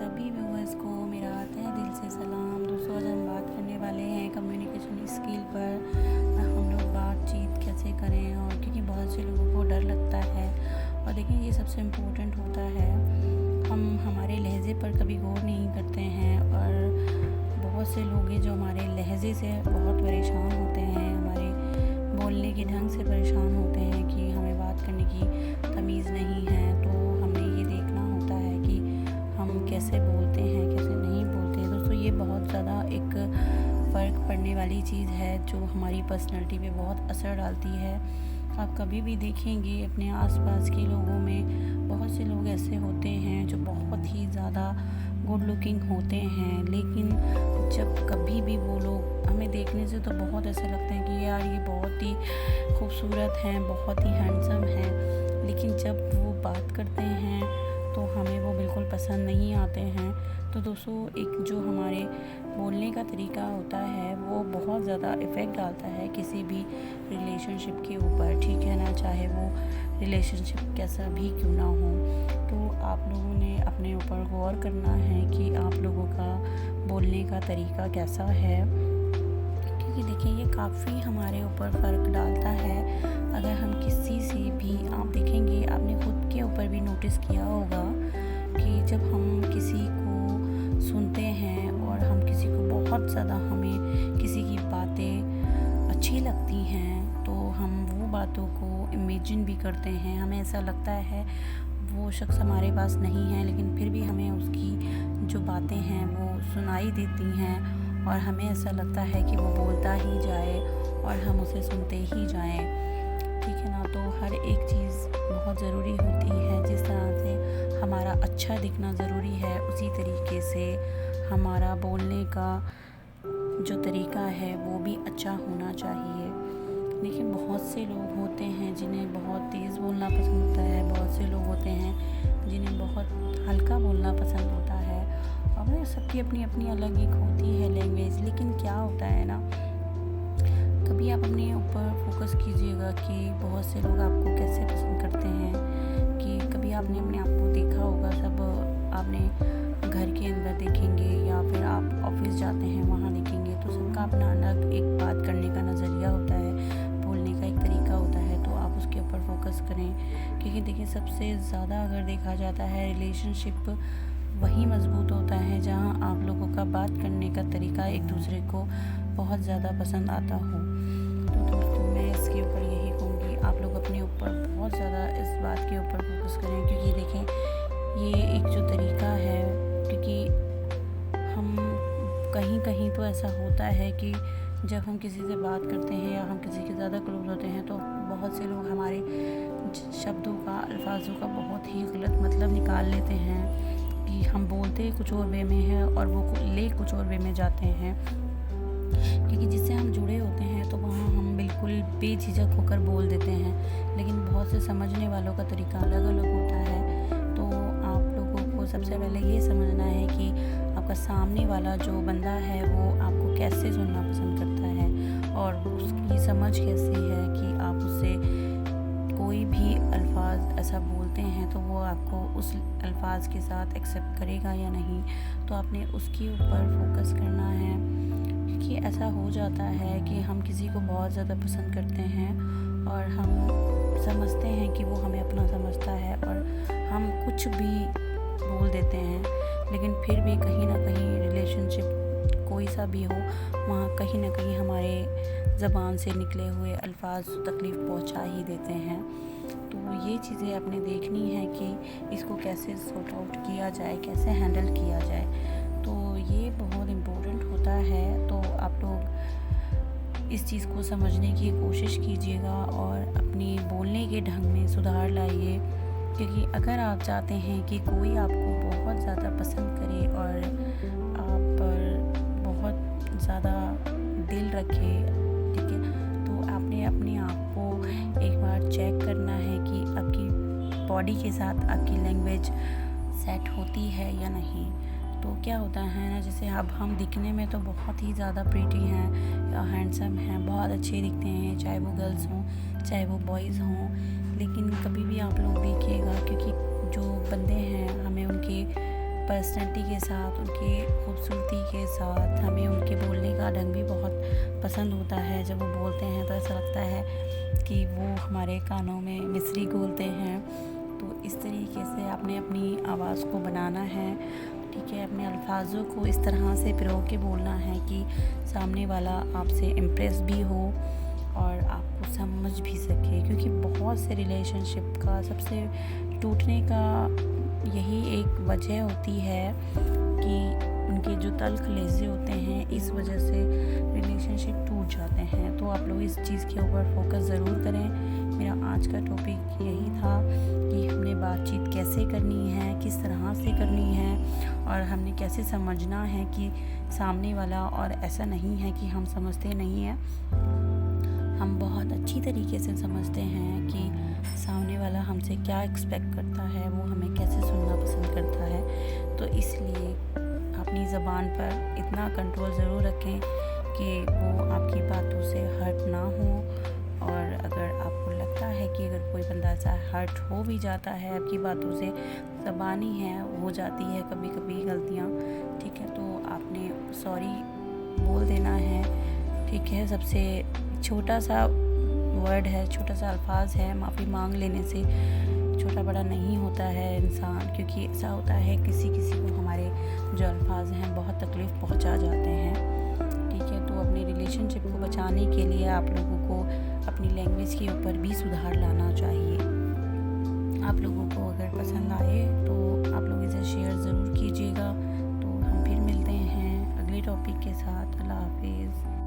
सभी व्यूअर्स को मेरा तहे दिल से सलाम। दोस्तों, आज हम बात करने वाले हैं कम्युनिकेशन स्किल पर। हम लोग बातचीत कैसे करें, और क्योंकि बहुत से लोगों को डर लगता है। और देखिए, ये सबसे इम्पोर्टेंट होता है। हम हमारे लहजे पर कभी गौर नहीं करते हैं, और बहुत से लोग हैं जो हमारे लहजे से बहुत परेशान होते हैं, हमारे बोलने के ढंग से परेशान होते हैं कि हमें बात करने की तमीज़ नहीं है। तो हमें ये देखना होता है कि हम कैसे बोलते हैं, कैसे नहीं बोलते। दोस्तों, ये बहुत ज़्यादा एक फ़र्क पड़ने वाली चीज़ है जो हमारी पर्सनैलिटी पे बहुत असर डालती है। आप कभी भी देखेंगे अपने आसपास के लोगों में बहुत से लोग ऐसे होते हैं जो बहुत ही ज़्यादा गुड लुकिंग होते हैं, लेकिन जब कभी भी वो लोग हमें देखने से तो बहुत ऐसे लगते हैं कि यार ये बहुत ही खूबसूरत हैं, बहुत ही हैंडसम हैं, लेकिन जब वो बात करते हैं तो हमें वो बिल्कुल पसंद नहीं आते हैं। तो दोस्तों, एक जो हमारे बोलने का तरीका होता है वो बहुत ज़्यादा इफ़ेक्ट डालता है किसी भी रिलेशनशिप के ऊपर, ठीक है ना, चाहे वो रिलेशनशिप कैसा भी क्यों ना हो। तो आप लोगों ने अपने ऊपर गौर करना है कि आप लोगों का बोलने का तरीका कैसा है, क्योंकि देखिए ये काफ़ी हमारे ऊपर फ़र्क डालता है। अगर हम किसी से भी, आप देखेंगे, आपने खुद के ऊपर भी नोटिस किया होगा कि जब हम किसी को सुनते हैं और हम किसी को बहुत ज़्यादा, हमें किसी की बातें अच्छी लगती हैं तो हम वो बातों को इमेजिन भी करते हैं। हमें ऐसा लगता है वो शख्स हमारे पास नहीं है, लेकिन फिर भी हमें उसकी जो बातें हैं वो सुनाई देती हैं, और हमें ऐसा लगता है कि वो बोलता ही जाए और हम उसे सुनते ही जाएं, ठीक है ना। तो हर एक चीज़ बहुत ज़रूरी होती है। जिस तरह से हमारा अच्छा दिखना ज़रूरी है, उसी तरीके से हमारा बोलने का जो तरीका है वो भी अच्छा होना चाहिए। लेकिन बहुत से लोग होते हैं जिन्हें बहुत तेज़ बोलना पसंद होता है, बहुत से लोग होते हैं जिन्हें बहुत हल्का बोलना पसंद होता है, और सबकी अपनी अपनी अलग एक होती है लैंग्वेज। लेकिन क्या होता है ना, कभी आप अपने ऊपर फोकस कीजिएगा कि बहुत से लोग आपको कैसे पसंद करते हैं। कि कभी आपने अपने आप को देखा होगा, सब आपने घर के अंदर देखेंगे या फिर आप ऑफिस जाते हैं वहाँ देखेंगे, तो सबका अपना अलग एक बात करने का नज़रिया होता है, बोलने का एक तरीका होता है। तो आप उसके ऊपर फोकस करें, क्योंकि देखिए सबसे ज़्यादा अगर देखा जाता है रिलेशनशिप वही मज़बूत होता है जहाँ आप लोगों का बात करने का तरीका एक दूसरे को बहुत ज़्यादा पसंद आता हो। तो दोस्तों, मैं इसके ऊपर यही कहूँगी, आप लोग अपने ऊपर बहुत ज़्यादा इस बात के ऊपर फोकस करें, क्योंकि देखें ये एक जो तरीका है, क्योंकि हम कहीं कहीं तो ऐसा होता है कि जब हम किसी से बात करते हैं या हम किसी के ज़्यादा क्लोज होते हैं तो बहुत से लोग हमारे शब्दों का, अल्फाजों का बहुत ही गलत मतलब निकाल लेते हैं कि हम बोलते कुछ और वे में हैं और वो ले कुछ और वे में जाते हैं। क्योंकि जिससे हम जुड़े होते हैं तो वहाँ हम बिल्कुल बेझिझक होकर बोल देते हैं, लेकिन बहुत से समझने वालों का तरीका अलग अलग होता है। तो आप लोगों को सबसे पहले ये समझना है कि आपका सामने वाला जो बंदा है वो आपको कैसे सुनना पसंद करता है, और उसकी समझ कैसी है कि आप उससे कोई भी अल्फाज ऐसा बोलते हैं तो वो आपको उस अल्फाज के साथ एक्सेप्ट करेगा या नहीं। तो आपने उसके ऊपर फोकस करना है, क्योंकि ऐसा हो जाता है कि हम किसी को बहुत ज़्यादा पसंद करते हैं और हम समझते हैं कि वो हमें अपना समझता है, और हम कुछ भी बोल देते हैं, लेकिन फिर भी कहीं ना कहीं रिलेशनशिप कोई सा भी हो, वहाँ कहीं ना कहीं हमारे ज़बान से निकले हुए अल्फाज तकलीफ़ पहुँचा ही देते हैं। तो ये चीज़ें आपने देखनी है कि इसको कैसे सॉर्ट आउट किया जाए, कैसे हैंडल किया जाए। तो ये बहुत इम्पोर्टेंट होता है। तो आप लोग इस चीज़ को समझने की कोशिश कीजिएगा और अपनी बोलने के ढंग में सुधार लाइए, क्योंकि अगर आप चाहते हैं कि कोई आपको बहुत ज़्यादा पसंद करे और आप पर बहुत ज़्यादा दिल रखे, ठीक है, तो आपने अपने आप को एक बार चेक करना है कि आपकी बॉडी के साथ आपकी लैंग्वेज सेट होती है या नहीं। तो क्या होता है ना, जैसे अब हम दिखने में तो बहुत ही ज़्यादा प्रीटी हैं या हैंडसम हैं, बहुत अच्छे दिखते हैं, चाहे वो गर्ल्स हों चाहे वो बॉयज़ हों, लेकिन कभी भी आप लोग देखिएगा, क्योंकि जो बंदे हैं हमें उनके पर्सनैलिटी के साथ, उनकी खूबसूरती के साथ हमें उनके बोलने का ढंग भी बहुत पसंद होता है। जब वो बोलते हैं तो ऐसा लगता है कि वो हमारे कानों में मिश्री घोलते हैं। तो इस तरीके से आपने अपनी आवाज़ को बनाना है, ठीक है। अपने अल्फाजों को इस तरह से पिरो के बोलना है कि सामने वाला आपसे इम्प्रेस भी हो और आपको समझ भी सके, क्योंकि बहुत से रिलेशनशिप का सबसे टूटने का यही एक वजह होती है कि उनके जो तल्ख लहज़े होते हैं, इस वजह से रिलेशनशिप टूट जाते हैं। तो आप लोग इस चीज़ के ऊपर फोकस ज़रूर करें। मेरा आज का टॉपिक यही था कि हमने बातचीत कैसे करनी है, किस तरह से करनी है, और हमने कैसे समझना है कि सामने वाला, और ऐसा नहीं है कि हम समझते नहीं हैं, हम बहुत अच्छी तरीके से समझते हैं कि सामने वाला हमसे क्या एक्सपेक्ट करता है, वो हमें कैसे सुनना पसंद करता है। तो इसलिए अपनी ज़बान पर इतना कंट्रोल ज़रूर रखें कि वो आपकी बातों से हर्ट ना हो। और अगर आपको लगता है कि अगर कोई बंदा ऐसा हर्ट हो भी जाता है आपकी बातों से, ज़बानी है, हो जाती है कभी कभी गलतियाँ, ठीक है, तो आपने सॉरी बोल देना है, ठीक है। सबसे छोटा सा वर्ड है, छोटा सा अल्फाज है, माफ़ी मांग लेने से छोटा बड़ा नहीं होता है इंसान, क्योंकि ऐसा होता है किसी को हमारे जो अल्फाज हैं बहुत तकलीफ़ पहुंचा जाते हैं, ठीक है। तो अपने रिलेशनशिप को बचाने के लिए आप लोगों को अपनी लैंग्वेज के ऊपर भी सुधार लाना चाहिए। आप लोगों को अगर पसंद आए तो आप लोग इसे शेयर ज़रूर कीजिएगा। तो हम फिर मिलते हैं अगले टॉपिक के साथ। अल्लाह हाफिज़।